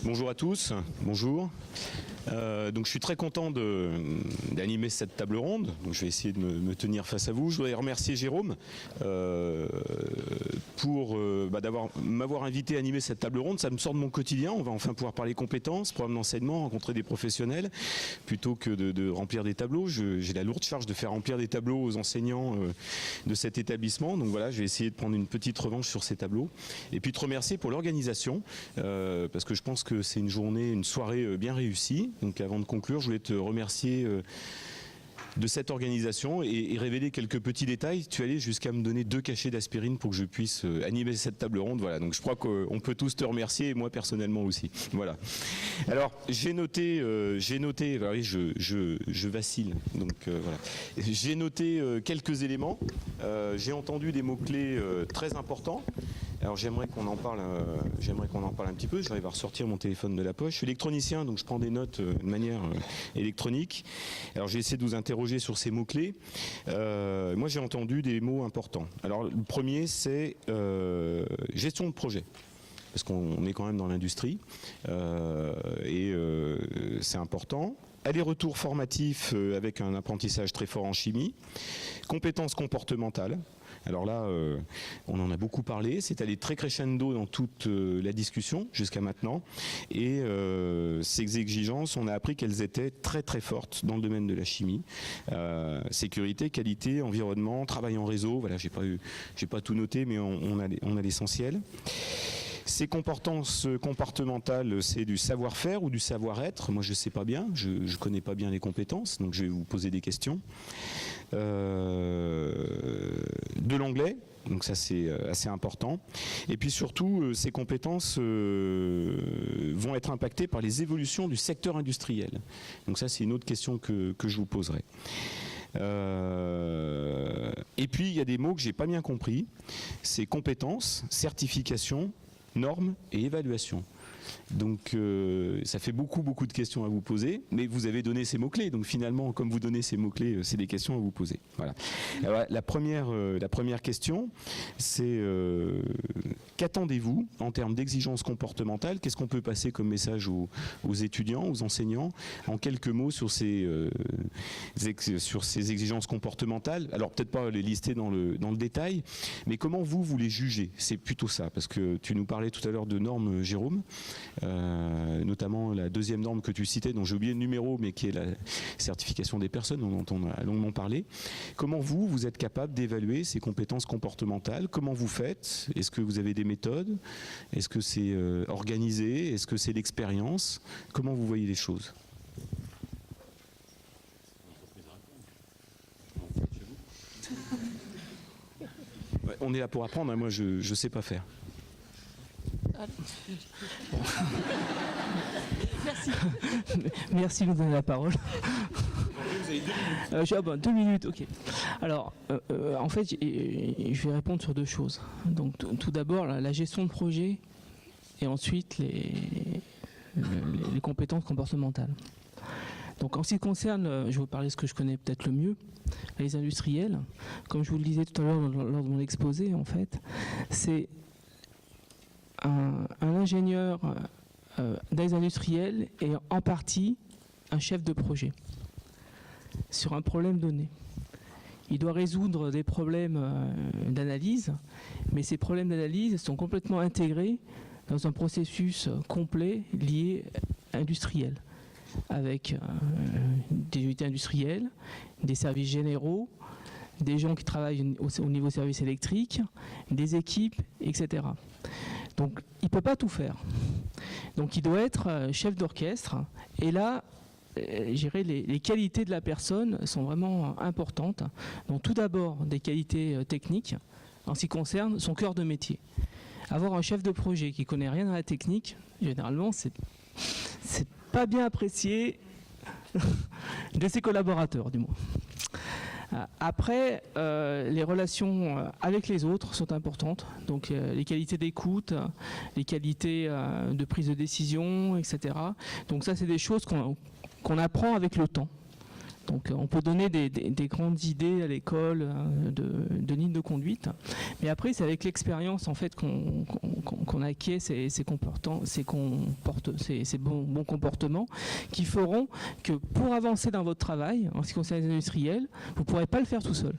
Bonjour à tous, bonjour. Donc je suis très content d'animer cette table ronde. Donc je vais essayer de me tenir face à vous. Je voudrais remercier Jérôme pour m'avoir invité à animer cette table ronde. Ça me sort de mon quotidien. On va enfin pouvoir parler compétences, programmes d'enseignement, rencontrer des professionnels, plutôt que de remplir des tableaux. J'ai la lourde charge de faire remplir des tableaux aux enseignants de cet établissement. Donc voilà, je vais essayer de prendre une petite revanche sur ces tableaux. Et puis te remercier pour l'organisation, parce que je pense que c'est une soirée bien réussie. Donc avant de conclure, je voulais te remercier de cette organisation et révéler quelques petits détails. Tu allais jusqu'à me donner 2 cachets d'aspirine pour que je puisse animer cette table ronde. Voilà, donc je crois qu'on peut tous te remercier et moi personnellement aussi. Voilà. Alors j'ai noté, oui, je vacille. Donc voilà. J'ai noté quelques éléments. J'ai entendu des mots-clés très importants. Alors j'aimerais qu'on en parle un petit peu. J'arrive à ressortir mon téléphone de la poche. Je suis électronicien, donc je prends des notes de manière électronique. Alors j'ai essayé de vous interroger sur ces mots-clés. Moi j'ai entendu des mots importants. Alors le premier c'est gestion de projet. Parce qu'on est quand même dans l'industrie et c'est important. Aller-retour formatif avec un apprentissage très fort en chimie. Compétences comportementales. Alors là, on en a beaucoup parlé, c'est allé très crescendo dans toute la discussion jusqu'à maintenant. Et ces exigences, on a appris qu'elles étaient très très fortes dans le domaine de la chimie. Sécurité, qualité, environnement, travail en réseau, voilà, j'ai pas tout noté, mais on a l'essentiel. Ces compétences comportementales, c'est du savoir-faire ou du savoir-être? Moi, je ne sais pas bien, je ne connais pas bien les compétences, donc je vais vous poser des questions. De l'anglais, donc ça c'est assez important. Et puis surtout, ces compétences vont être impactées par les évolutions du secteur industriel. Donc ça c'est une autre question que je vous poserai. Et puis il y a des mots que j'ai pas bien compris. C'est compétences, certification, normes et évaluation. Donc ça fait beaucoup de questions à vous poser, mais vous avez donné ces mots-clés. Donc finalement, comme vous donnez ces mots-clés, c'est des questions à vous poser. Voilà. Alors, la première question, c'est qu'attendez-vous en termes d'exigences comportementales? Qu'est-ce qu'on peut passer comme message aux étudiants, aux enseignants, en quelques mots sur ces exigences comportementales? Alors peut-être pas les lister dans le détail, mais comment vous les jugez? C'est plutôt ça, parce que tu nous parlais tout à l'heure de normes, Jérôme. Notamment la deuxième norme que tu citais, dont j'ai oublié le numéro, mais qui est la certification des personnes, dont on a longuement parlé. Comment vous êtes capable d'évaluer ces compétences comportementales? Comment vous faites? Est-ce que vous avez des méthodes? Est-ce que c'est organisé? Est-ce que c'est l'expérience? Comment vous voyez les choses? Ouais, on est là pour apprendre, hein. Moi je ne sais pas faire. Merci. Merci de nous donner la parole. Vous avez 2 minutes. 2 minutes, ok. Alors, en fait, je vais répondre sur 2 choses. Donc, tout d'abord, la gestion de projet et ensuite les compétences comportementales. Donc, en ce qui concerne, je vais vous parler de ce que je connais peut-être le mieux, les industriels. Comme je vous le disais tout à l'heure lors de mon exposé, en fait, c'est un ingénieur des industriels et en partie un chef de projet sur un problème donné. Il doit résoudre des problèmes d'analyse, mais ces problèmes d'analyse sont complètement intégrés dans un processus complet lié industriel, avec des unités industrielles, des services généraux, des gens qui travaillent au niveau service électrique, des équipes, etc. Donc, il ne peut pas tout faire. Donc, il doit être chef d'orchestre. Et là, je dirais, les qualités de la personne sont vraiment importantes. Donc, tout d'abord, des qualités techniques en ce qui concerne son cœur de métier. Avoir un chef de projet qui ne connaît rien à la technique, généralement, c'est pas bien apprécié de ses collaborateurs, du moins. Après, les relations avec les autres sont importantes, donc les qualités d'écoute, les qualités de prise de décision, etc. Donc ça, c'est des choses qu'on apprend avec le temps. Donc on peut donner des grandes idées à l'école de ligne de conduite, mais après c'est avec l'expérience en fait qu'on acquiert ces bons comportements qui feront que pour avancer dans votre travail, en ce qui concerne les industriels, vous ne pourrez pas le faire tout seul.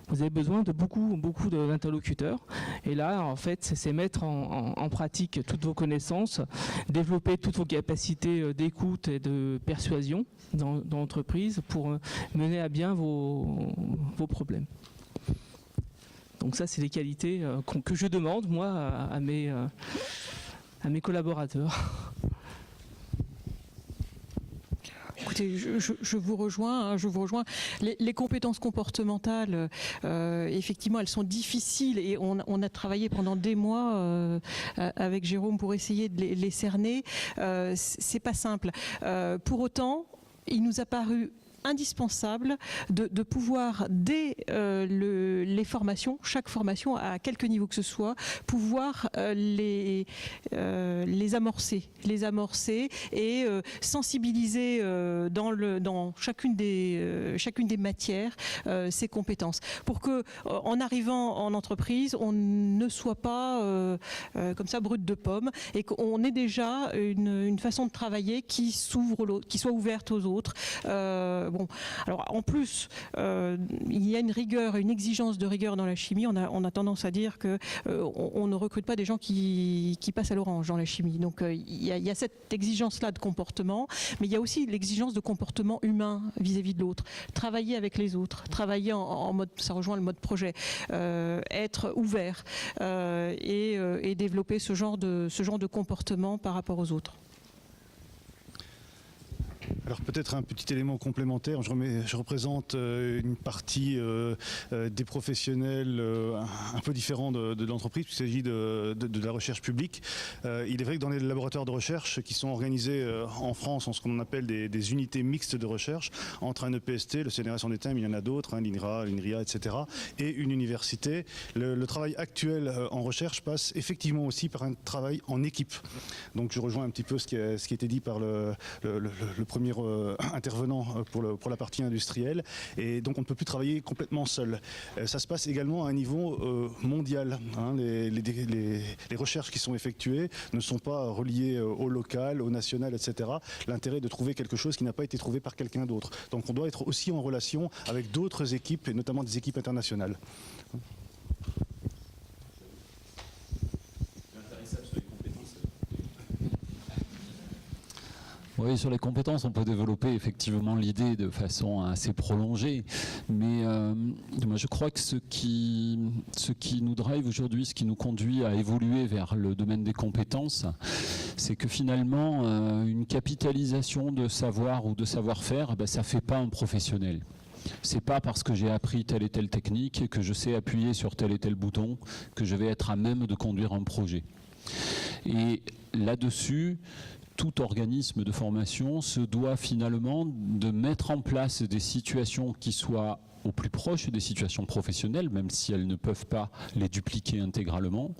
Vous avez besoin de beaucoup d'interlocuteurs. Et là, en fait, c'est mettre en pratique toutes vos connaissances, développer toutes vos capacités d'écoute et de persuasion dans l'entreprise pour mener à bien vos problèmes. Donc ça, c'est les qualités que je demande, moi, à mes collaborateurs. Écoutez, je vous rejoins. Les compétences comportementales, effectivement, elles sont difficiles et on a travaillé pendant des mois avec Jérôme pour essayer de les cerner. C'est pas simple. Pour autant, il nous a paru indispensable de pouvoir, dès les formations, chaque formation à quelque niveau que ce soit, pouvoir les amorcer et sensibiliser dans chacune des matières ces compétences, pour que en arrivant en entreprise, on ne soit pas comme ça brut de pomme et qu'on ait déjà une façon de travailler qui soit ouverte aux autres. Bon, alors en plus, il y a une rigueur, une exigence de rigueur dans la chimie. On a tendance à dire que on ne recrute pas des gens qui passent à l'orange dans la chimie. Donc il y a cette exigence-là de comportement, mais il y a aussi l'exigence de comportement humain vis-à-vis de l'autre. Travailler avec les autres, travailler en mode, ça rejoint le mode projet, être ouvert et développer ce genre de comportement par rapport aux autres. Alors peut-être un petit élément complémentaire, je représente une partie des professionnels un peu différents de l'entreprise, puisqu'il s'agit de la recherche publique. Il est vrai que dans les laboratoires de recherche qui sont organisés en France en ce qu'on appelle des unités mixtes de recherche, entre un EPST, le CNRS en est un, mais il y en a d'autres, l'INRA, l'INRIA, etc., et une université, le travail actuel en recherche passe effectivement aussi par un travail en équipe. Donc je rejoins un petit peu ce qui a été dit par le premier intervenant pour la partie industrielle, et donc on ne peut plus travailler complètement seul. Ça se passe également à un niveau mondial. Les recherches qui sont effectuées ne sont pas reliées au local, au national, etc. L'intérêt est de trouver quelque chose qui n'a pas été trouvé par quelqu'un d'autre. Donc on doit être aussi en relation avec d'autres équipes, et notamment des équipes internationales. Oui, sur les compétences, on peut développer effectivement l'idée de façon assez prolongée, mais moi je crois que ce qui nous drive aujourd'hui, ce qui nous conduit à évoluer vers le domaine des compétences, c'est que finalement une capitalisation de savoir ou de savoir-faire, ça ne fait pas un professionnel. C'est pas parce que j'ai appris telle et telle technique, que je sais appuyer sur tel et tel bouton, que je vais être à même de conduire un projet. Et là-dessus, tout organisme de formation se doit finalement de mettre en place des situations qui soient au plus proche des situations professionnelles, même si elles ne peuvent pas les dupliquer intégralement,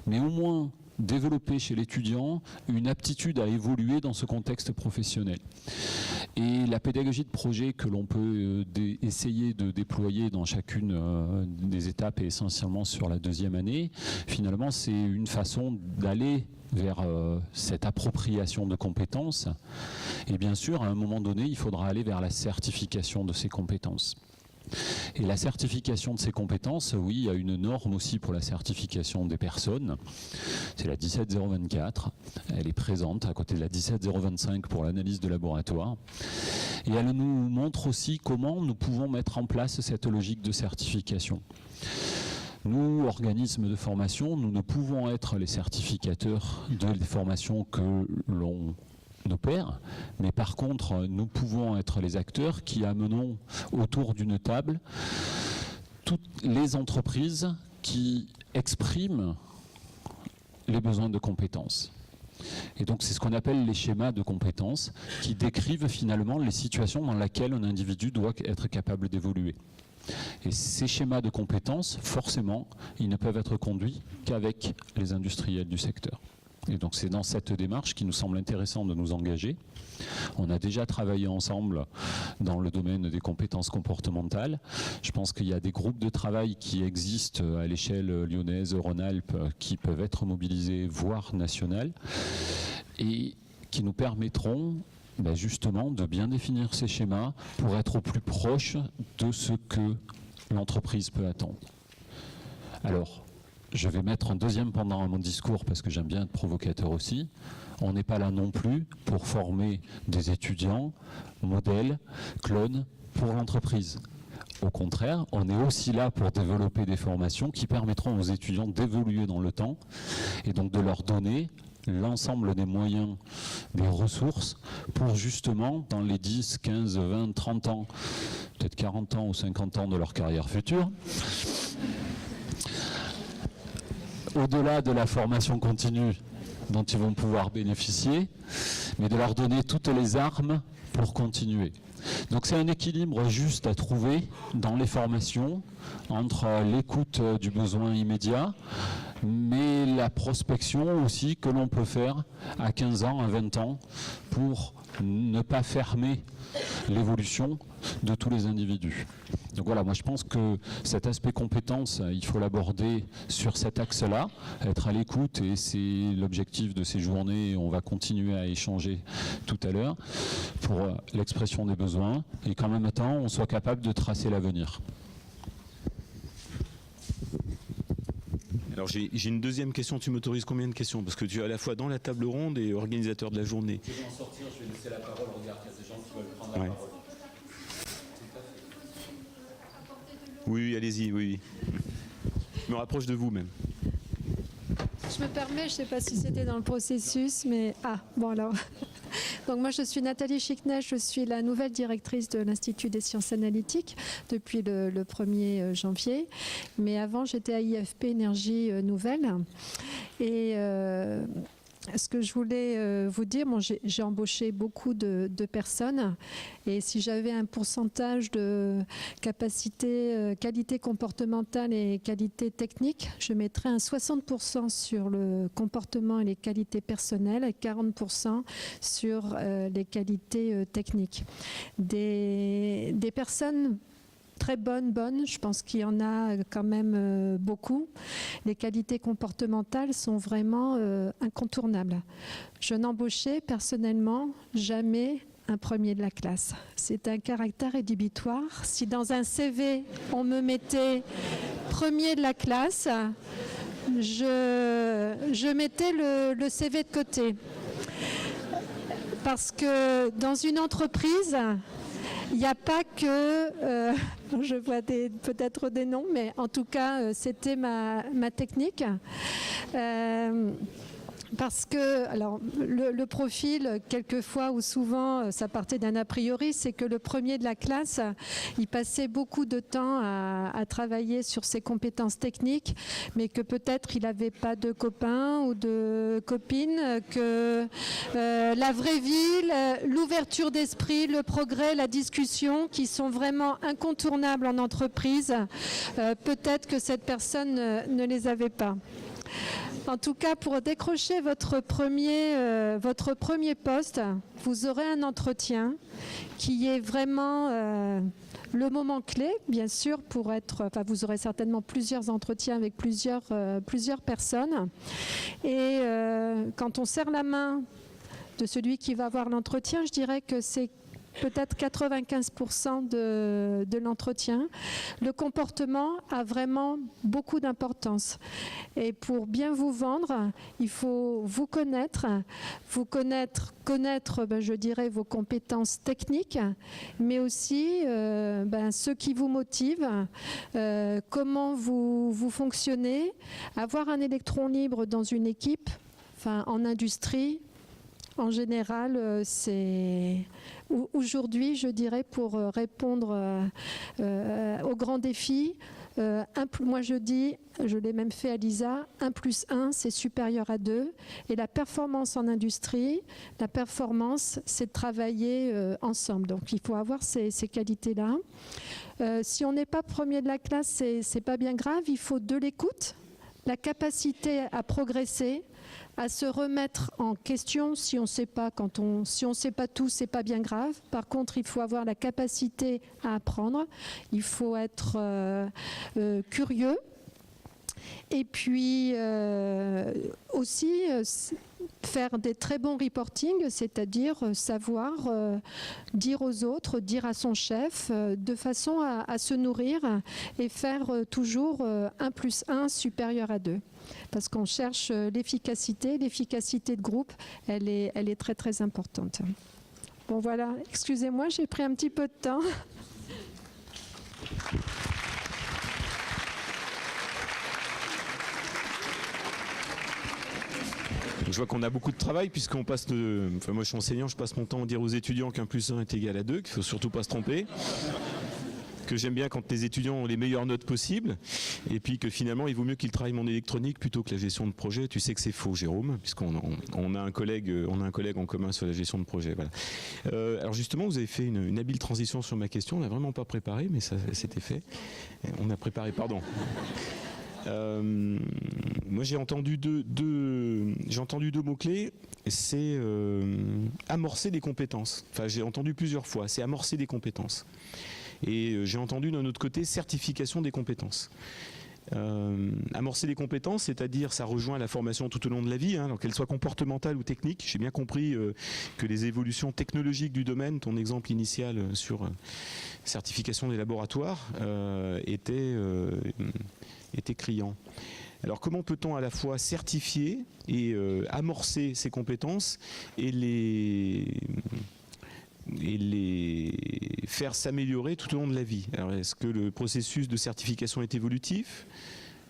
mais au moins développer chez l'étudiant une aptitude à évoluer dans ce contexte professionnel. Et la pédagogie de projet que l'on peut essayer de déployer dans chacune des étapes, et essentiellement sur la deuxième année, finalement c'est une façon d'aller vers cette appropriation de compétences. Et bien sûr, à un moment donné, il faudra aller vers la certification de ces compétences. Et la certification de ces compétences, oui, il y a une norme aussi pour la certification des personnes. C'est la 17024. Elle est présente à côté de la 17025 pour l'analyse de laboratoire. Et elle nous montre aussi comment nous pouvons mettre en place cette logique de certification. Nous, organismes de formation, nous ne pouvons être les certificateurs des formations que l'on opère, mais par contre, nous pouvons être les acteurs qui amenons autour d'une table toutes les entreprises qui expriment les besoins de compétences. Et donc c'est ce qu'on appelle les schémas de compétences qui décrivent finalement les situations dans lesquelles un individu doit être capable d'évoluer. Et ces schémas de compétences, forcément, ils ne peuvent être conduits qu'avec les industriels du secteur. Et donc c'est dans cette démarche qu'il nous semble intéressant de nous engager. On a déjà travaillé ensemble dans le domaine des compétences comportementales. Je pense qu'il y a des groupes de travail qui existent à l'échelle lyonnaise, Rhône-Alpes, qui peuvent être mobilisés, voire nationales, et qui nous permettront justement de bien définir ces schémas pour être au plus proche de ce que l'entreprise peut attendre. Alors, je vais mettre un deuxième pendant à mon discours parce que j'aime bien être provocateur aussi. On n'est pas là non plus pour former des étudiants, modèles, clones pour l'entreprise. Au contraire, on est aussi là pour développer des formations qui permettront aux étudiants d'évoluer dans le temps et donc de leur donner l'ensemble des moyens, des ressources pour justement, dans les 10, 15, 20, 30 ans, peut-être 40 ans ou 50 ans de leur carrière future, au-delà de la formation continue dont ils vont pouvoir bénéficier, mais de leur donner toutes les armes pour continuer. Donc c'est un équilibre juste à trouver dans les formations entre l'écoute du besoin immédiat, mais la prospection aussi que l'on peut faire à 15 ans, à 20 ans, pour ne pas fermer l'évolution de tous les individus. Donc voilà, moi je pense que cet aspect compétence, il faut l'aborder sur cet axe-là, être à l'écoute, et c'est l'objectif de ces journées. On va continuer à échanger tout à l'heure pour l'expression des besoins et qu'en même temps on soit capable de tracer l'avenir. Alors j'ai une deuxième question, tu m'autorises combien de questions? Parce que tu es à la fois dans la table ronde et organisateur de la journée. Je vais en sortir, je vais laisser la parole, regarde, il y a des gens qui veulent prendre la parole. Oui, allez-y, oui. Je me rapproche de vous même. Je me permets, je ne sais pas si c'était dans le processus, mais... Ah, bon alors... Donc moi je suis Nathalie Chickney, je suis la nouvelle directrice de l'Institut des sciences analytiques depuis le 1er janvier. Mais avant j'étais à IFP Énergie Nouvelle. Et ce que je voulais vous dire, j'ai embauché beaucoup de personnes, et si j'avais un pourcentage de capacité, qualité comportementale et qualité technique, je mettrais un 60% sur le comportement et les qualités personnelles et 40% sur les qualités techniques. Des personnes très bonnes, je pense qu'il y en a quand même beaucoup. Les qualités comportementales sont vraiment incontournables. Je n'embauchais personnellement jamais un premier de la classe. C'est un caractère rédhibitoire. Si dans un CV, on me mettait premier de la classe, je mettais le CV de côté. Parce que dans une entreprise, il n'y a pas que, je vois peut-être des noms, mais en tout cas, c'était ma technique. Parce que, alors, le profil, quelquefois ou souvent, ça partait d'un a priori, c'est que le premier de la classe, il passait beaucoup de temps à travailler sur ses compétences techniques, mais que peut-être il n'avait pas de copains ou de copines, que la vraie vie, l'ouverture d'esprit, le progrès, la discussion, qui sont vraiment incontournables en entreprise, peut-être que cette personne ne les avait pas. En tout cas, pour décrocher votre premier poste, vous aurez un entretien qui est vraiment le moment clé, bien sûr, vous aurez certainement plusieurs entretiens avec plusieurs personnes. Et quand on serre la main de celui qui va avoir l'entretien, je dirais que c'est peut-être 95% de l'entretien. Le comportement a vraiment beaucoup d'importance. Et pour bien vous vendre, il faut vous connaître, je dirais, vos compétences techniques, mais aussi ce qui vous motive, comment vous fonctionnez, avoir un électron libre dans une équipe, en industrie. En général, c'est aujourd'hui, je dirais, pour répondre aux grands défis, moi je dis, je l'ai même fait à l'ISA, 1+1 c'est supérieur à 2, et la performance en industrie, la performance c'est de travailler ensemble. Donc il faut avoir ces qualités-là. Si on n'est pas premier de la classe, c'est pas bien grave, il faut de l'écoute. la capacité à progresser, à se remettre en question. Si on sait pas, si on sait pas tout, c'est pas bien grave. Par contre, il faut avoir la capacité à apprendre. Il faut être curieux. Et puis aussi faire des très bons reporting, c'est-à-dire savoir dire aux autres, dire à son chef, de façon à se nourrir et faire toujours 1 + 1 supérieur à 2. Parce qu'on cherche l'efficacité de groupe, elle est très très importante. Bon voilà, excusez-moi, j'ai pris un petit peu de temps. Je vois qu'on a beaucoup de travail puisqu'on passe moi je suis enseignant, je passe mon temps à dire aux étudiants qu'1 + 1 est égal à 2, qu'il ne faut surtout pas se tromper. Que j'aime bien quand les étudiants ont les meilleures notes possibles, et puis que finalement il vaut mieux qu'ils travaillent mon électronique plutôt que la gestion de projet. Tu sais que c'est faux, Jérôme, puisqu'on a un collègue en commun sur la gestion de projet. Voilà. Alors justement, vous avez fait une habile transition sur ma question. On n'a vraiment pas préparé, mais ça c'était fait. On a préparé, pardon. Moi j'ai entendu deux mots-clés, c'est amorcer des compétences. Enfin j'ai entendu plusieurs fois, c'est amorcer des compétences. Et j'ai entendu d'un autre côté certification des compétences. Amorcer des compétences, c'est-à-dire ça rejoint la formation tout au long de la vie, alors qu'elle soit comportementale ou technique. J'ai bien compris que les évolutions technologiques du domaine, ton exemple initial sur certification des laboratoires, était criant. Alors comment peut-on à la fois certifier et amorcer ces compétences et les faire s'améliorer tout au long de la vie? Alors est-ce que le processus de certification est évolutif,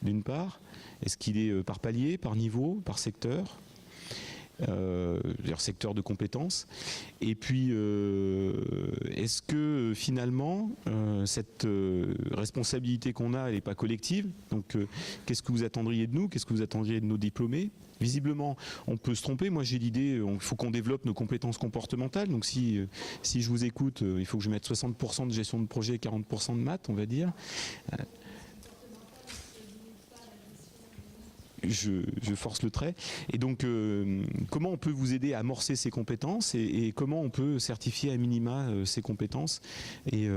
d'une part? Est-ce qu'il est par palier, par niveau, par secteur? Secteur de compétences. Et puis, est-ce que finalement, cette responsabilité qu'on a, elle n'est pas collective? Donc, qu'est-ce que vous attendriez de nous? Qu'est-ce que vous attendriez de nos diplômés? Visiblement, on peut se tromper. Moi, j'ai l'idée, il faut qu'on développe nos compétences comportementales. Donc, si je vous écoute, il faut que je mette 60% de gestion de projet et 40% de maths, on va dire. Je force le trait. Et donc, comment on peut vous aider à amorcer ces compétences et comment on peut certifier à minima ces compétences et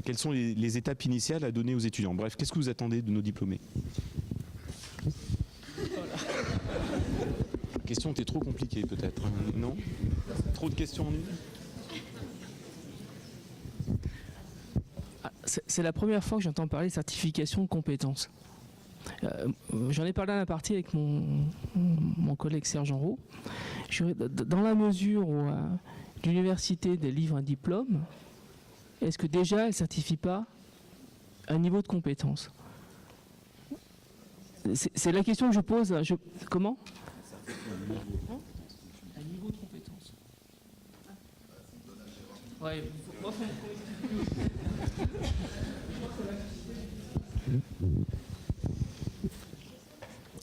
quelles sont les étapes initiales à donner aux étudiants? Bref, qu'est-ce que vous attendez de nos diplômés? La question était trop compliquée peut-être, non? Trop de questions en une? C'est la première fois que j'entends parler de certification de compétences. J'en ai parlé à la partie avec mon collègue Serge Enrault. Dans la mesure où l'université délivre un diplôme, est-ce que déjà elle ne certifie pas un niveau de compétence? C'est la question que je pose. Comment? Un niveau de compétence. Ouais.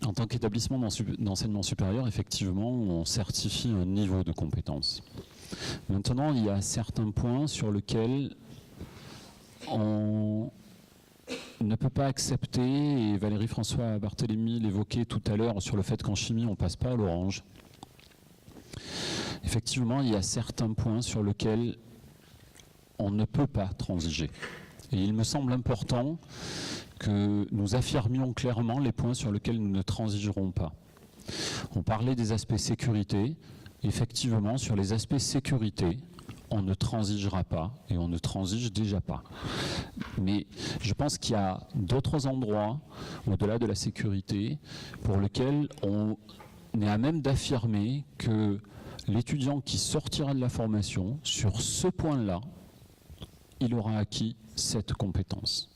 En tant qu'établissement d'enseignement supérieur, effectivement, on certifie un niveau de compétence. Maintenant, il y a certains points sur lesquels on ne peut pas accepter, et Valérie François Barthélémy l'évoquait tout à l'heure sur le fait qu'en chimie, on ne passe pas à l'orange. Effectivement, il y a certains points sur lesquels on ne peut pas transiger. Et il me semble important que nous affirmions clairement les points sur lesquels nous ne transigerons pas. On parlait des aspects sécurité. Effectivement, sur les aspects sécurité, on ne transigera pas et on ne transige déjà pas. Mais je pense qu'il y a d'autres endroits, au-delà de la sécurité, pour lesquels on est à même d'affirmer que l'étudiant qui sortira de la formation, sur ce point-là, il aura acquis cette compétence.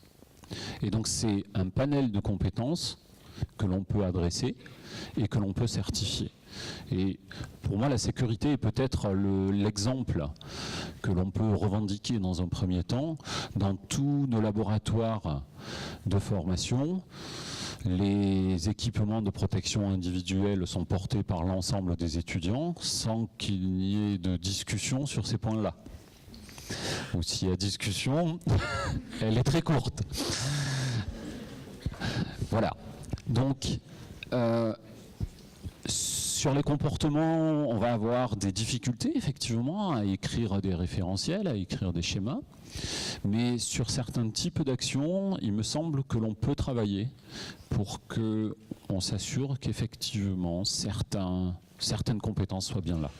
Et donc c'est un panel de compétences que l'on peut adresser et que l'on peut certifier. Et pour moi, la sécurité est peut-être l'exemple que l'on peut revendiquer dans un premier temps dans tous nos laboratoires de formation. Les équipements de protection individuelle sont portés par l'ensemble des étudiants sans qu'il n'y ait de discussion sur ces points-là. Ou s'il y a discussion, elle est très courte. Voilà. Donc, Sur les comportements, on va avoir des difficultés effectivement à écrire des référentiels, à écrire des schémas. Mais sur certains types d'actions, il me semble que l'on peut travailler pour qu'on s'assure qu'effectivement certaines compétences soient bien là.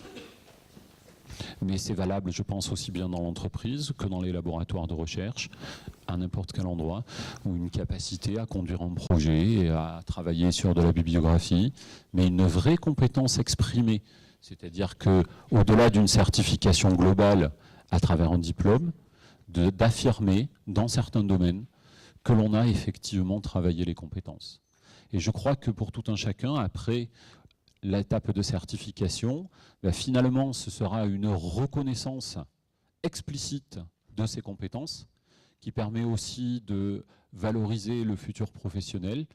Mais c'est valable, je pense, aussi bien dans l'entreprise que dans les laboratoires de recherche, à n'importe quel endroit, où une capacité à conduire un projet et à travailler sur de la bibliographie, mais une vraie compétence exprimée. C'est-à-dire qu'au-delà d'une certification globale à travers un diplôme, d'affirmer dans certains domaines que l'on a effectivement travaillé les compétences. Et je crois que pour tout un chacun, après l'étape de certification, finalement, ce sera une reconnaissance explicite de ces compétences qui permet aussi de valoriser le futur professionnel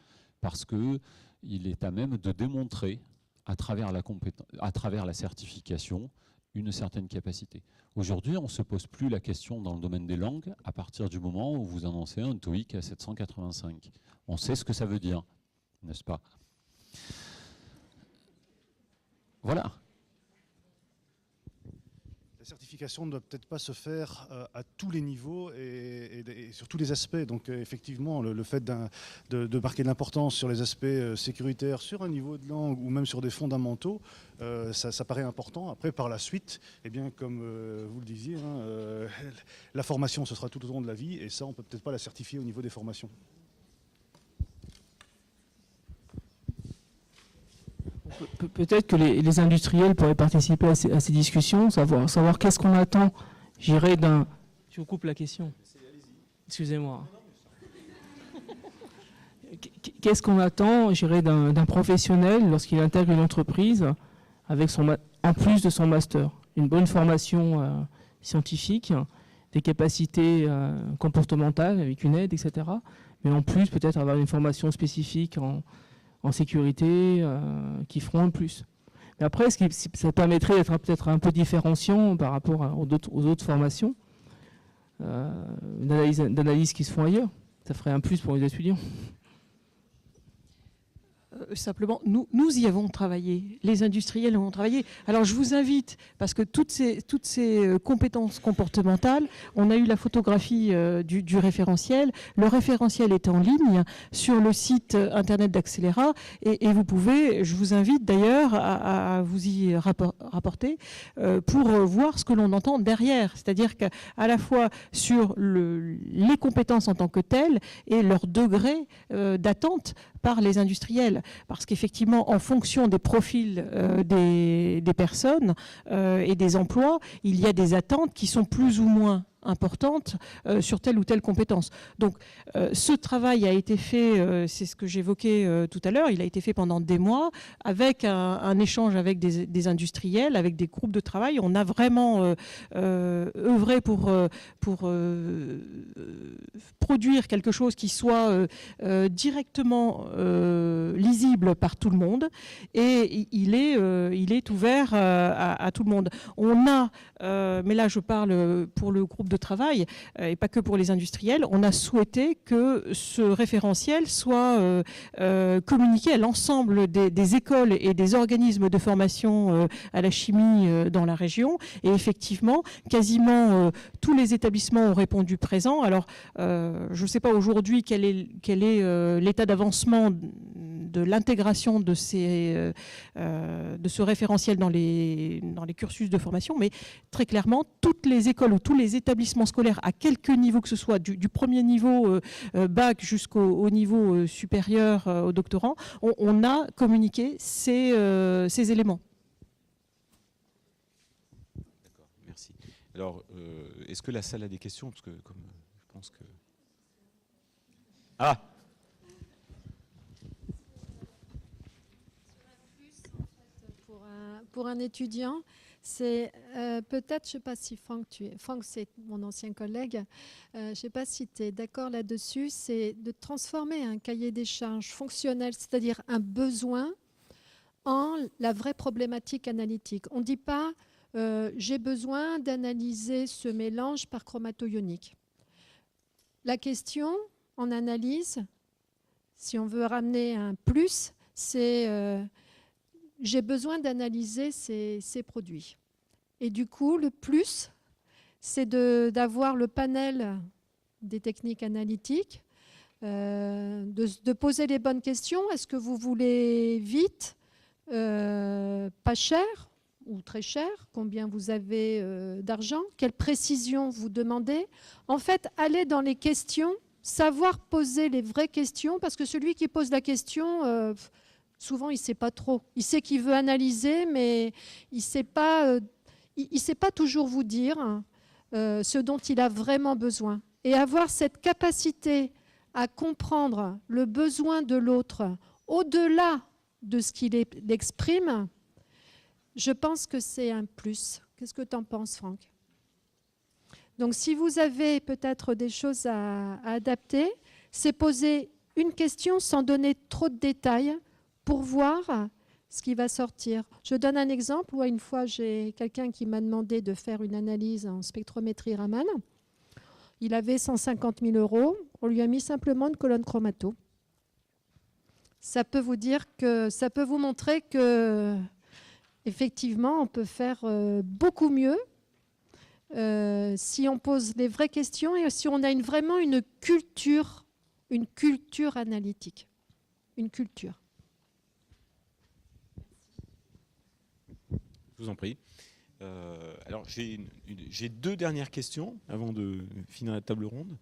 parce qu'il est à même de démontrer à travers la certification une certaine capacité. Aujourd'hui, on ne se pose plus la question dans le domaine des langues à partir du moment où vous annoncez un TOEIC à 785. On sait ce que ça veut dire, n'est-ce pas ? Voilà. La certification ne doit peut-être pas se faire à tous les niveaux et sur tous les aspects. Donc effectivement, le fait de marquer de l'importance sur les aspects sécuritaires, sur un niveau de langue ou même sur des fondamentaux, ça paraît important. Après, par la suite, eh bien, comme vous le disiez, la formation, ce sera tout au long de la vie et ça, on ne peut peut-être pas la certifier au niveau des formations. Peut-être que les industriels pourraient participer à ces discussions, savoir qu'est-ce qu'on attend, j'irai d'un... Je vous coupe la question. Excusez-moi. Qu'est-ce qu'on attend, j'irai d'un professionnel lorsqu'il intègre une entreprise avec en plus de son master, une bonne formation scientifique, des capacités comportementales avec une aide, etc. Mais en plus, peut-être avoir une formation spécifique en sécurité, qui feront un plus. Mais après, ça permettrait d'être peut-être un peu différenciant par rapport aux autres formations, d'analyse qui se font ailleurs. Ça ferait un plus pour les étudiants. Simplement, nous y avons travaillé, les industriels ont travaillé. Alors je vous invite, parce que toutes ces compétences comportementales, on a eu la photographie du référentiel. Le référentiel est en ligne sur le site internet d'Accéléra et vous pouvez, je vous invite d'ailleurs à vous y rapporter pour voir ce que l'on entend derrière. C'est-à-dire qu'à la fois sur les compétences en tant que telles et leur degré d'attente par les industriels. Parce qu'effectivement, en fonction des profils des personnes et des emplois, il y a des attentes qui sont plus ou moins importante sur telle ou telle compétence. Donc ce travail a été fait, c'est ce que j'évoquais tout à l'heure, il a été fait pendant des mois avec un échange avec des industriels, avec des groupes de travail. On a vraiment œuvré pour produire quelque chose qui soit directement lisible par tout le monde et il est ouvert à tout le monde. On a, mais là je parle pour le groupe de travail et pas que pour les industriels, on a souhaité que ce référentiel soit communiqué à l'ensemble des écoles et des organismes de formation à la chimie dans la région. Et effectivement, quasiment tous les établissements ont répondu présent. Alors, je ne sais pas aujourd'hui quel est l'état d'avancement de l'intégration de ce référentiel dans les cursus de formation, mais très clairement, toutes les écoles ou tous les établissements scolaires, à quelque niveau que ce soit, du premier niveau bac jusqu'au niveau supérieur au doctorant, on a communiqué ces éléments. D'accord, merci. Alors, est-ce que la salle a des questions? Parce que comme je pense que... Ah! Pour un étudiant, c'est peut-être, je ne sais pas si Franck, c'est mon ancien collègue, je ne sais pas si tu es d'accord là-dessus, c'est de transformer un cahier des charges fonctionnel, c'est-à-dire un besoin, en la vraie problématique analytique. On ne dit pas j'ai besoin d'analyser ce mélange par chromatoionique. La question en analyse, si on veut ramener un plus, c'est j'ai besoin d'analyser ces produits. Et du coup, le plus, c'est d'avoir le panel des techniques analytiques, de poser les bonnes questions. Est-ce que vous voulez vite, pas cher ou très cher? Combien vous avez d'argent? Quelle précision vous demandez? En fait, aller dans les questions, savoir poser les vraies questions, parce que celui qui pose la question, souvent, il ne sait pas trop. Il sait qu'il veut analyser, mais il ne sait pas toujours vous dire ce dont il a vraiment besoin. Et avoir cette capacité à comprendre le besoin de l'autre au-delà de ce qu'il exprime, je pense que c'est un plus. Qu'est-ce que tu en penses, Franck? Donc, si vous avez peut-être des choses à adapter, c'est poser une question sans donner trop de détails pour voir ce qui va sortir. Je donne un exemple où une fois, j'ai quelqu'un qui m'a demandé de faire une analyse en spectrométrie Raman. Il avait 150 000 €. On lui a mis simplement une colonne chromato. Ça peut vous dire que, ça peut vous montrer que, effectivement, on peut faire beaucoup mieux si on pose les vraies questions et si on a vraiment une culture analytique. Une culture. Je vous en prie. Alors, j'ai deux dernières questions avant de finir la table ronde.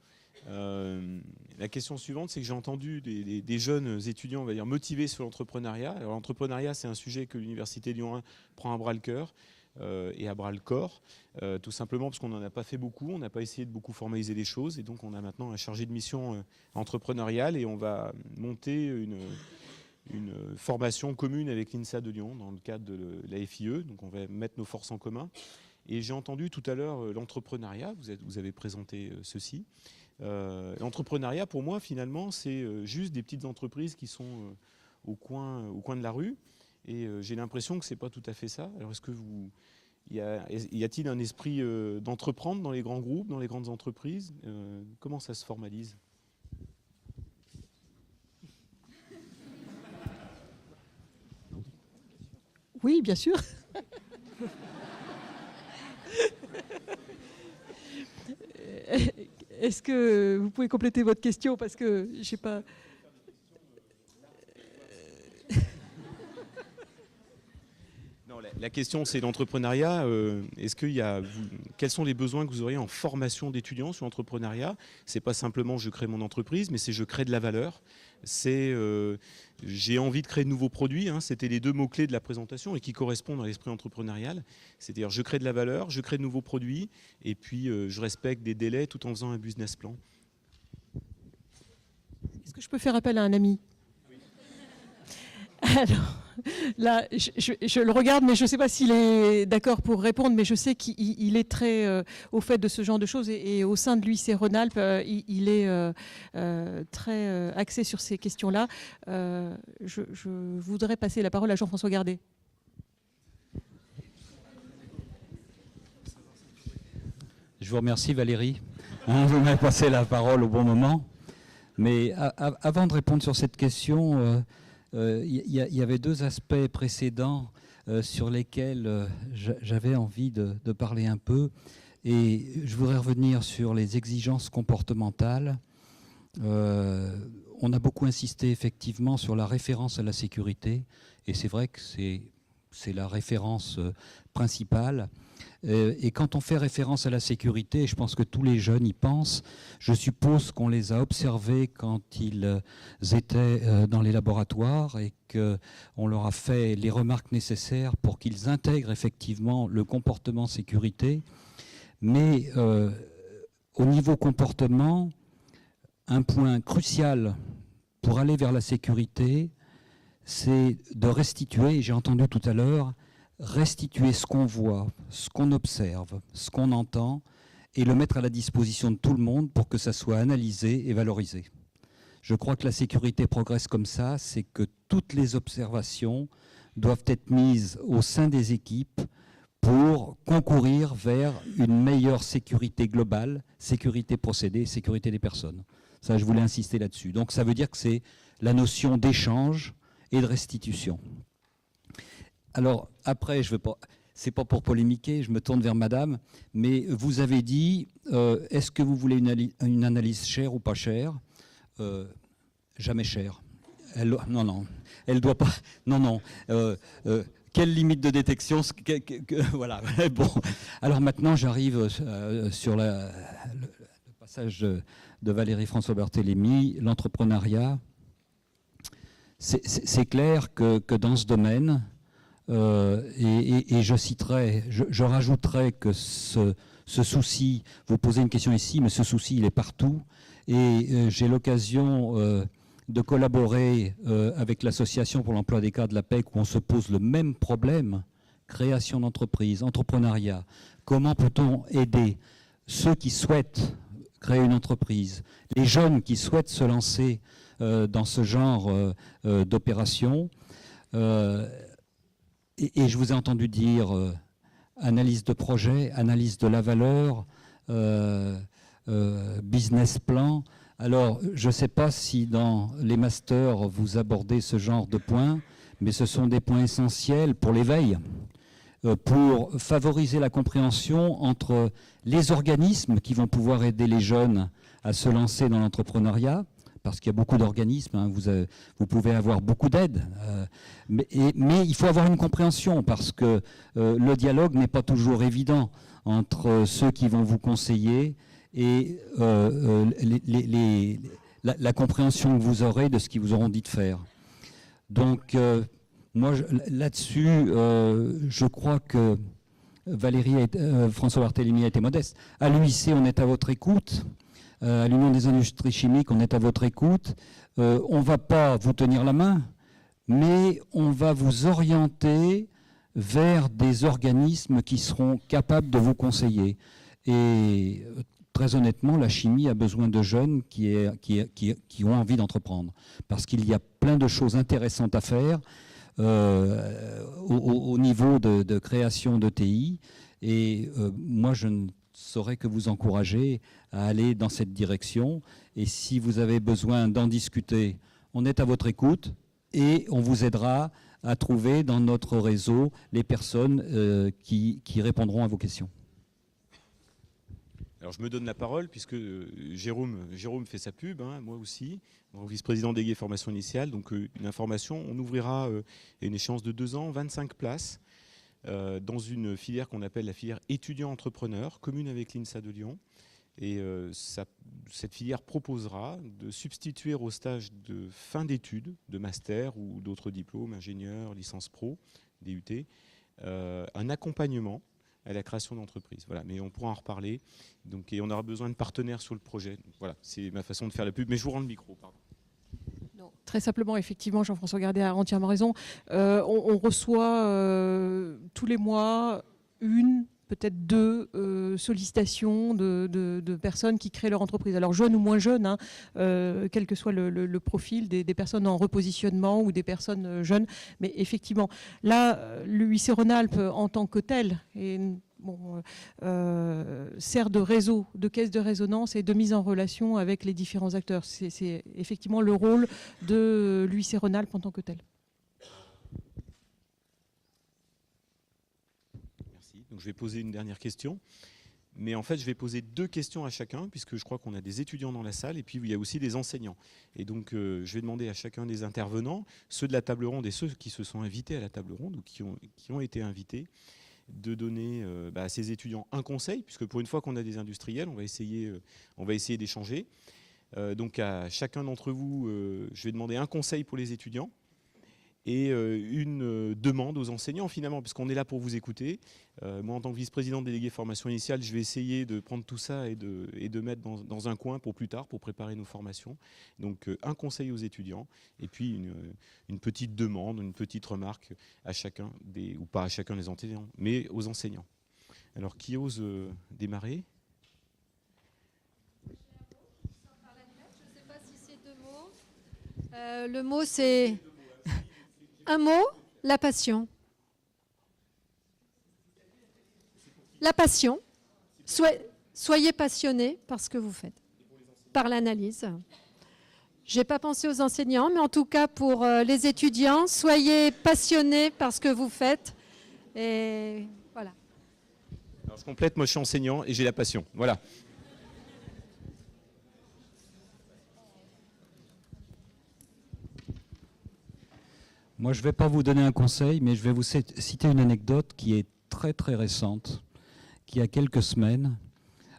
La question suivante, c'est que j'ai entendu des jeunes étudiants, on va dire, motivés sur l'entrepreneuriat. Alors, l'entrepreneuriat, c'est un sujet que l'Université Lyon 1 prend à bras-le-cœur et à bras-le-corps, tout simplement parce qu'on n'en a pas fait beaucoup, on n'a pas essayé de beaucoup formaliser les choses, et donc on a maintenant un chargé de mission entrepreneuriale, et on va monter une formation commune avec l'INSA de Lyon dans le cadre de la FIE, donc on va mettre nos forces en commun. Et j'ai entendu tout à l'heure l'entrepreneuriat, vous avez présenté ceci. L'entrepreneuriat, pour moi, finalement, c'est juste des petites entreprises qui sont au coin de la rue, et j'ai l'impression que ce n'est pas tout à fait ça. Alors, y a-t-il un esprit d'entreprendre dans les grands groupes, dans les grandes entreprises? Comment ça se formalise? Oui, bien sûr. Est-ce que vous pouvez compléter votre question, parce que je sais pas. Non, la question, c'est l'entrepreneuriat. Quels sont les besoins que vous auriez en formation d'étudiants sur l'entrepreneuriat? C'est pas simplement je crée mon entreprise, mais c'est je crée de la valeur. C'est j'ai envie de créer de nouveaux produits. C'était les deux mots-clés de la présentation et qui correspondent à l'esprit entrepreneurial. C'est-à-dire je crée de la valeur, je crée de nouveaux produits, et puis je respecte des délais tout en faisant un business plan. Est-ce que je peux faire appel à un ami? Oui. Alors, là, je le regarde, mais je ne sais pas s'il est d'accord pour répondre, mais je sais qu'il est très au fait de ce genre de choses, et au sein de l'UIC Rhône-Alpes, il est très axé sur ces questions-là. Je voudrais passer la parole à Jean-François Gardet. Je vous remercie, Valérie. Vous m'avez passé la parole au bon moment. Mais avant de répondre sur cette question, y avait deux aspects précédents sur lesquels j'avais envie de parler un peu. Et je voudrais revenir sur les exigences comportementales. On a beaucoup insisté effectivement sur la référence à la sécurité. Et c'est vrai que c'est la référence principale. Et quand on fait référence à la sécurité, je pense que tous les jeunes y pensent, je suppose qu'on les a observés quand ils étaient dans les laboratoires et qu'on leur a fait les remarques nécessaires pour qu'ils intègrent effectivement le comportement sécurité. Mais au niveau comportement, un point crucial pour aller vers la sécurité, c'est de restituer, j'ai entendu tout à l'heure, restituer ce qu'on voit, ce qu'on observe, ce qu'on entend, et le mettre à la disposition de tout le monde pour que ça soit analysé et valorisé. Je crois que la sécurité progresse comme ça, c'est que toutes les observations doivent être mises au sein des équipes pour concourir vers une meilleure sécurité globale, sécurité procédés, sécurité des personnes. Ça, je voulais insister là-dessus. Donc ça veut dire que c'est la notion d'échange et de restitution. Alors après, c'est pas pour polémiquer, je me tourne vers madame, mais vous avez dit, est-ce que vous voulez une analyse chère ou pas chère? Jamais chère. Non, elle doit pas. Non. Quelle limite de détection? Voilà. Bon. Alors maintenant, j'arrive sur le passage de Valérie François Barthélémy, l'entrepreneuriat. C'est clair que dans ce domaine, et je rajouterai que ce souci, vous posez une question ici, mais ce souci, il est partout. Et j'ai l'occasion de collaborer avec l'Association pour l'emploi des cadres de la PEC, où on se pose le même problème, création d'entreprise, entrepreneuriat. Comment peut-on aider ceux qui souhaitent créer une entreprise, les jeunes qui souhaitent se lancer dans ce genre d'opération. Et je vous ai entendu dire analyse de projet, analyse de la valeur, business plan. Alors, je ne sais pas si dans les masters, vous abordez ce genre de points, mais ce sont des points essentiels pour l'éveil, pour favoriser la compréhension entre les organismes qui vont pouvoir aider les jeunes à se lancer dans l'entrepreneuriat, parce qu'il y a beaucoup d'organismes, hein, vous pouvez avoir beaucoup d'aides, mais il faut avoir une compréhension, parce que le dialogue n'est pas toujours évident entre ceux qui vont vous conseiller et la compréhension que vous aurez de ce qu'ils vous auront dit de faire. Donc, moi, là-dessus, je crois que François Barthélémy a été modeste. À l'UIC, on est à votre écoute. À l'Union des industries chimiques, on est à votre écoute. On ne va pas vous tenir la main, mais on va vous orienter vers des organismes qui seront capables de vous conseiller. Et très honnêtement, la chimie a besoin de jeunes qui ont envie d'entreprendre. Parce qu'il y a plein de choses intéressantes à faire au niveau de création d'ETI. Et moi, je ne saurais que vous encourager à aller dans cette direction. Et si vous avez besoin d'en discuter, on est à votre écoute et on vous aidera à trouver dans notre réseau les personnes qui répondront à vos questions. Alors je me donne la parole puisque Jérôme fait sa pub, hein, moi aussi, vice-président délégué formation initiale. Donc une information, on ouvrira à une échéance de 2 ans, 25 places dans une filière qu'on appelle la filière étudiant-entrepreneur, commune avec l'INSA de Lyon. Et cette filière proposera de substituer au stage de fin d'études, de master ou d'autres diplômes, ingénieurs, licence pro, DUT, un accompagnement à la création d'entreprise. Voilà, mais on pourra en reparler. Donc, et on aura besoin de partenaires sur le projet. Donc, voilà, c'est ma façon de faire la pub. Mais je vous rends le micro, pardon. Non, très simplement, effectivement, Jean-François Gardet a entièrement raison. On reçoit tous les mois peut-être 2 sollicitations de personnes qui créent leur entreprise. Alors jeunes ou moins jeunes, hein, quel que soit le profil des personnes en repositionnement ou des personnes jeunes. Mais effectivement, là, l'UIC Rhône-Alpes en tant que tel sert de réseau, de caisse de résonance et de mise en relation avec les différents acteurs. C'est effectivement le rôle de l'UIC Rhône-Alpes en tant que tel. Donc je vais poser une dernière question, mais en fait je vais poser 2 questions à chacun, puisque je crois qu'on a des étudiants dans la salle et puis il y a aussi des enseignants. Et donc je vais demander à chacun des intervenants, ceux de la table ronde et ceux qui se sont invités à la table ronde ou qui ont été invités, de donner à ces étudiants un conseil, puisque pour une fois qu'on a des industriels, on va essayer d'échanger. Donc à chacun d'entre vous, je vais demander un conseil pour les étudiants et une demande aux enseignants finalement, puisqu'on est là pour vous écouter. Moi, en tant que vice-président délégué formation initiale, je vais essayer de prendre tout ça et de mettre dans un coin pour plus tard, pour préparer nos formations. Donc un conseil aux étudiants et puis une petite demande, une petite remarque à chacun ou pas à chacun des enseignants, mais aux enseignants. Alors qui ose démarrer ? Je ne sais pas si c'est 2 mots. Le mot c'est... Un mot, la passion. La passion. Soyez passionné par ce que vous faites, par l'analyse. J'ai pas pensé aux enseignants, mais en tout cas pour les étudiants, soyez passionnés par ce que vous faites. Et voilà. Alors je complète, moi je suis enseignant et j'ai la passion. Voilà. Moi, je ne vais pas vous donner un conseil, mais je vais vous citer une anecdote qui est très très récente, qui a quelques semaines.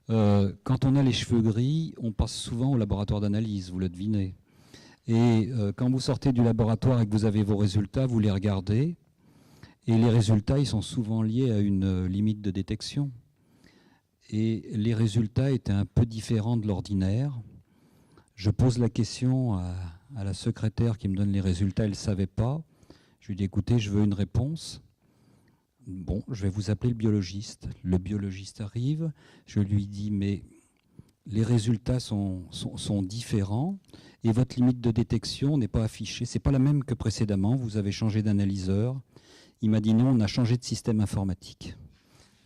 Quand on a les cheveux gris, on passe souvent au laboratoire d'analyse, vous le devinez. Et quand vous sortez du laboratoire et que vous avez vos résultats, vous les regardez. Et les résultats, ils sont souvent liés à une limite de détection. Et les résultats étaient un peu différents de l'ordinaire. Je pose la question à la secrétaire qui me donne les résultats, elle ne savait pas. Je lui dis, écoutez, je veux une réponse. Bon, je vais vous appeler le biologiste. Le biologiste arrive, je lui dis, mais les résultats sont différents et votre limite de détection n'est pas affichée. Ce n'est pas la même que précédemment, vous avez changé d'analyseur. Il m'a dit non, on a changé de système informatique.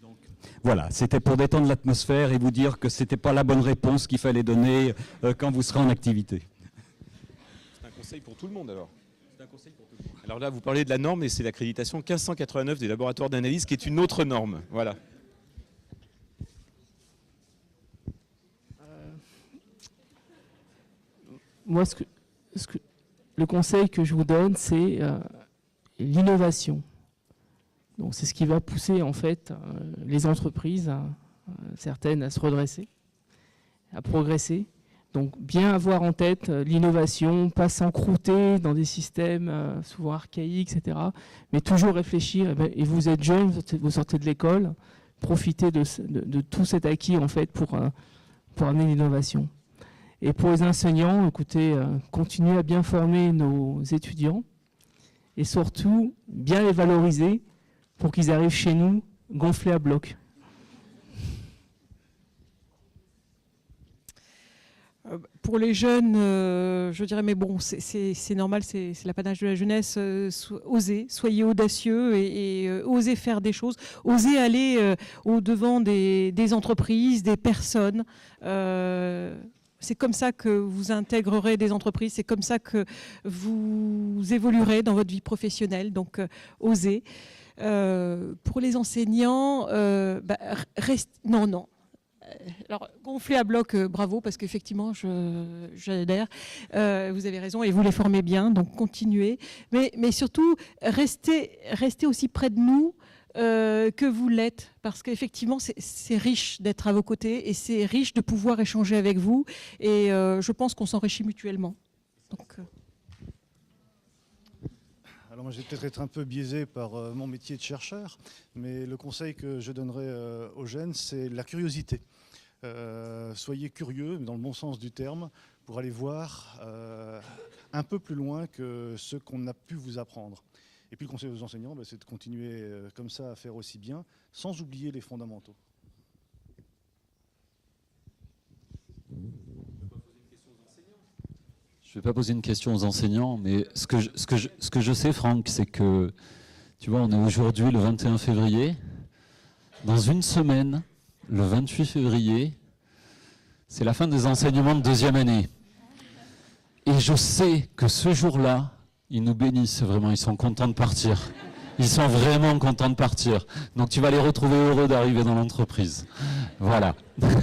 Donc, voilà, c'était pour détendre l'atmosphère et vous dire que ce n'était pas la bonne réponse qu'il fallait donner quand vous serez en activité. C'est un conseil pour tout le monde alors. C'est un conseil pour tout le monde. Alors là, vous parlez de la norme et c'est l'accréditation 1589 des laboratoires d'analyse qui est une autre norme. Voilà. Moi, le conseil que je vous donne, c'est l'innovation. Donc, c'est ce qui va pousser en fait les entreprises, certaines, à se redresser, à progresser. Donc, bien avoir en tête l'innovation, pas s'encrouter dans des systèmes souvent archaïques, etc. Mais toujours réfléchir. Et vous êtes jeune, vous sortez de l'école, profitez de tout cet acquis en fait pour amener l'innovation. Et pour les enseignants, écoutez, continuez à bien former nos étudiants et surtout bien les valoriser pour qu'ils arrivent chez nous gonflés à bloc. Pour les jeunes, je dirais, mais bon, c'est normal, c'est l'apanage de la jeunesse. Osez, soyez audacieux et osez faire des choses, osez aller au-devant des entreprises, des personnes. C'est comme ça que vous intégrerez des entreprises, c'est comme ça que vous évoluerez dans votre vie professionnelle, donc osez. Pour les enseignants, non. Alors, gonfler à bloc, bravo, parce qu'effectivement, j'adhère. Vous avez raison, et vous les formez bien, donc continuez. Mais surtout, restez aussi près de nous que vous l'êtes, parce qu'effectivement, c'est riche d'être à vos côtés, et c'est riche de pouvoir échanger avec vous, et je pense qu'on s'enrichit mutuellement. Donc, Alors moi, je vais peut-être être un peu biaisé par mon métier de chercheur, mais le conseil que je donnerais aux jeunes, c'est la curiosité. Soyez curieux, dans le bon sens du terme, pour aller voir un peu plus loin que ce qu'on a pu vous apprendre. Et puis le conseil aux enseignants, c'est de continuer comme ça à faire aussi bien, sans oublier les fondamentaux. Je ne vais pas poser une question aux enseignants, mais ce que je sais, Franck, c'est que, tu vois, on est aujourd'hui le 21 février. Dans une semaine, le 28 février, c'est la fin des enseignements de deuxième année. Et je sais que ce jour-là, ils nous bénissent vraiment, ils sont contents de partir. Ils sont vraiment contents de partir. Donc tu vas les retrouver heureux d'arriver dans l'entreprise. Voilà. Jérôme,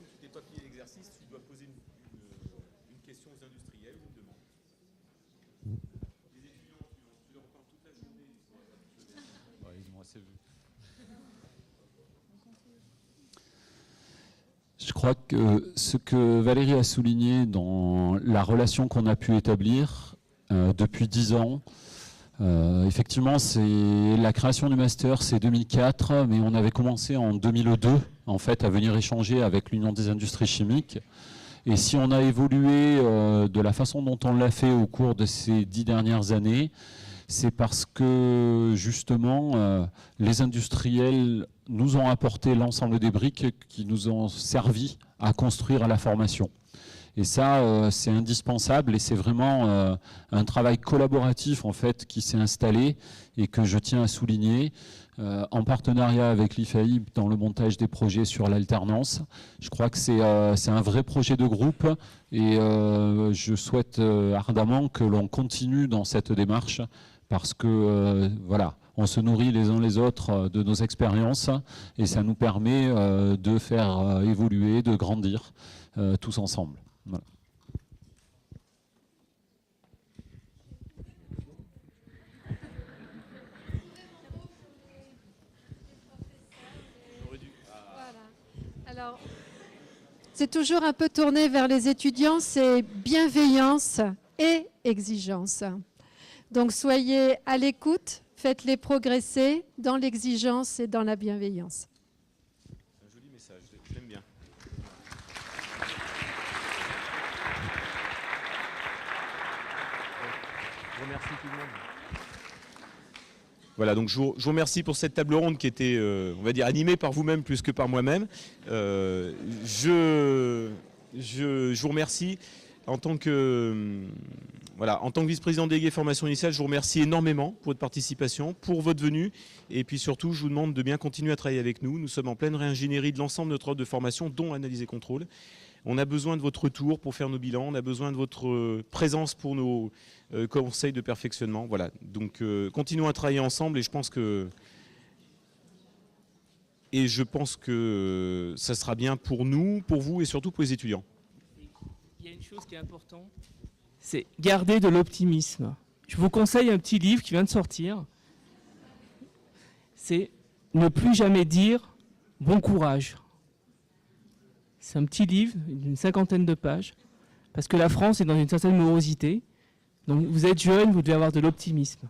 tu t'es pas pris l'exercice, tu dois poser une question aux industriels ou une demande. Les étudiants, tu leur parles toute la journée. Ouais, ils ont assez vu. Je crois que ce que Valérie a souligné dans la relation qu'on a pu établir depuis 10 ans, effectivement, c'est la création du master, c'est 2004, mais on avait commencé en 2002 en fait à venir échanger avec l'Union des industries chimiques. Et si on a évolué de la façon dont on l'a fait au cours de ces 10 dernières années, c'est parce que justement les industriels nous ont apporté l'ensemble des briques qui nous ont servi à construire la formation. Et ça, c'est indispensable et c'est vraiment un travail collaboratif en fait qui s'est installé et que je tiens à souligner. En partenariat avec l'IFAIB dans le montage des projets sur l'alternance. Je crois que c'est un vrai projet de groupe et je souhaite ardemment que l'on continue dans cette démarche parce que voilà, on se nourrit les uns les autres de nos expériences et ça nous permet de faire évoluer, de grandir tous ensemble. Voilà. Alors, c'est toujours un peu tourné vers les étudiants, c'est bienveillance et exigence. Donc soyez à l'écoute, faites-les progresser dans l'exigence et dans la bienveillance. C'est un joli message, je l'aime bien. Je remercie tout le monde. Voilà, donc je vous remercie pour cette table ronde qui était, on va dire, animée par vous-même plus que par moi-même. Je vous remercie en tant que vice-président délégué formation initiale. Je vous remercie énormément pour votre participation, pour votre venue, et puis surtout, je vous demande de bien continuer à travailler avec nous. Nous sommes en pleine réingénierie de l'ensemble de notre offre de formation, dont analyse et contrôle. On a besoin de votre retour pour faire nos bilans, on a besoin de votre présence pour nos conseils de perfectionnement. Voilà, donc continuons à travailler ensemble et je pense que ça sera bien pour nous, pour vous et surtout pour les étudiants. Il y a une chose qui est importante, c'est garder de l'optimisme. Je vous conseille un petit livre qui vient de sortir. C'est Ne plus jamais dire bon courage. C'est un petit livre d'une 50aine de pages, parce que la France est dans une certaine morosité. Donc vous êtes jeune, vous devez avoir de l'optimisme.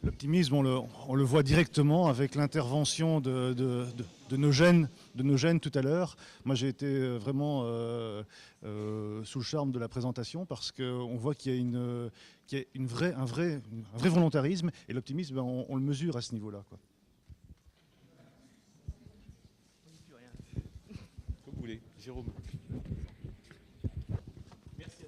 L'optimisme, on le voit directement avec l'intervention de nos jeunes tout à l'heure. Moi, j'ai été vraiment sous le charme de la présentation parce qu'on voit qu'il y a un vrai volontarisme et l'optimisme, on le mesure à ce niveau-là, quoi. Comme vous voulez, Jérôme. Merci.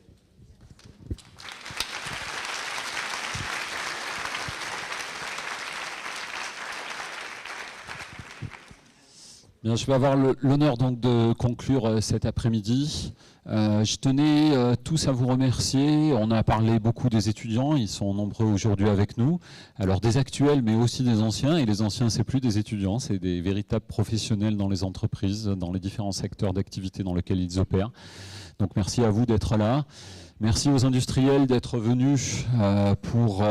Bien, je vais avoir l'honneur donc de conclure cet après-midi. Je tenais tous à vous remercier. On a parlé beaucoup des étudiants, ils sont nombreux aujourd'hui avec nous. Alors des actuels, mais aussi des anciens. Et les anciens, c'est plus des étudiants, c'est des véritables professionnels dans les entreprises, dans les différents secteurs d'activité dans lesquels ils opèrent. Donc merci à vous d'être là. Merci aux industriels d'être venus pour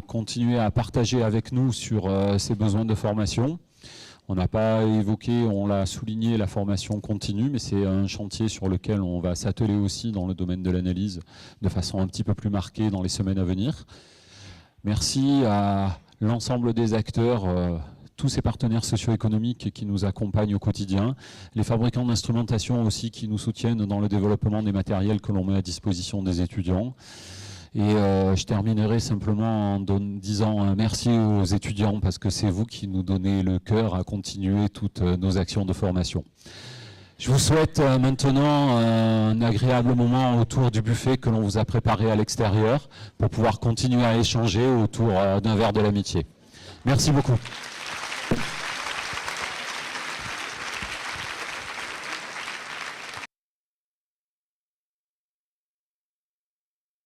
continuer à partager avec nous sur ces besoins de formation. On n'a pas évoqué, on l'a souligné, la formation continue, mais c'est un chantier sur lequel on va s'atteler aussi dans le domaine de l'analyse de façon un petit peu plus marquée dans les semaines à venir. Merci à l'ensemble des acteurs, tous ces partenaires socio-économiques qui nous accompagnent au quotidien, les fabricants d'instrumentation aussi qui nous soutiennent dans le développement des matériels que l'on met à disposition des étudiants. Et je terminerai simplement en disant un merci aux étudiants parce que c'est vous qui nous donnez le cœur à continuer toutes nos actions de formation. Je vous souhaite maintenant un agréable moment autour du buffet que l'on vous a préparé à l'extérieur pour pouvoir continuer à échanger autour d'un verre de l'amitié. Merci beaucoup.